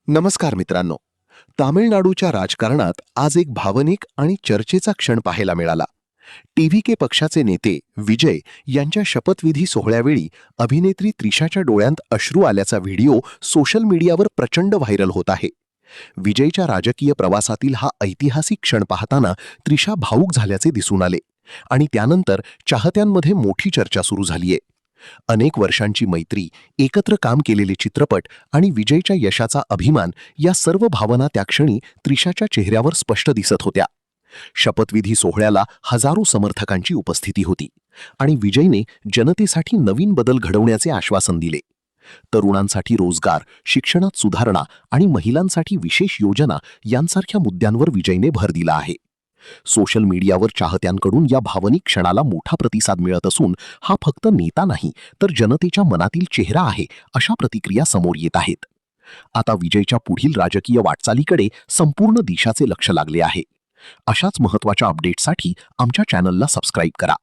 नमस्कार मित्रांनो. तामिळनाडूच्या राजकारणात आज एक भावनिक आणि चर्चेचा क्षण पाहायला मिळाला. टीव्हीके पक्षाचे नेते विजय यांच्या शपथविधी सोहळ्यावेळी अभिनेत्री त्रिशाच्या डोळ्यांत अश्रू आल्याचा व्हिडिओ सोशल मीडियावर प्रचंड व्हायरल होत आहे. विजयच्या राजकीय प्रवासातील हा ऐतिहासिक क्षण पाहताना त्रिशा भावूक झाल्याचे दिसून आले आणि त्यानंतर चाहत्यांमध्ये मोठी चर्चा सुरू झालीय. अनेक वर्षांची मैत्री, एकत्र काम केलेले चित्रपट आणि विजयच्या यशाचा अभिमान या सर्व भावना त्या क्षणी त्रिशाच्या चेहऱ्यावर स्पष्ट दिसत होत्या. शपथविधी सोहळ्याला हजारो समर्थकांची उपस्थिती होती आणि विजयने जनतेसाठी नवीन बदल घडवण्याचे आश्वासन दिले. तरुणांसाठी रोजगार, शिक्षणात सुधारणा आणि महिलांसाठी विशेष योजना यांसारख्या मुद्द्यांवर विजयने भर दिला आहे. सोशल मीडियावर चाहत्यांकडून या भावनिक क्षणाला मोठा प्रतिसाद मिळत असून हा फक्त नेता नाही तर जनतेच्या मनातील चेहरा आहे अशा प्रतिक्रिया समोर येत आहेत. आता विजयच्या पुढील राजकीय वाटचालीकडे संपूर्ण देशाचे लक्ष लागले आहे. अशाच महत्त्वाच्या अपडेट्ससाठी आमच्या चॅनलला सबस्क्राईब करा.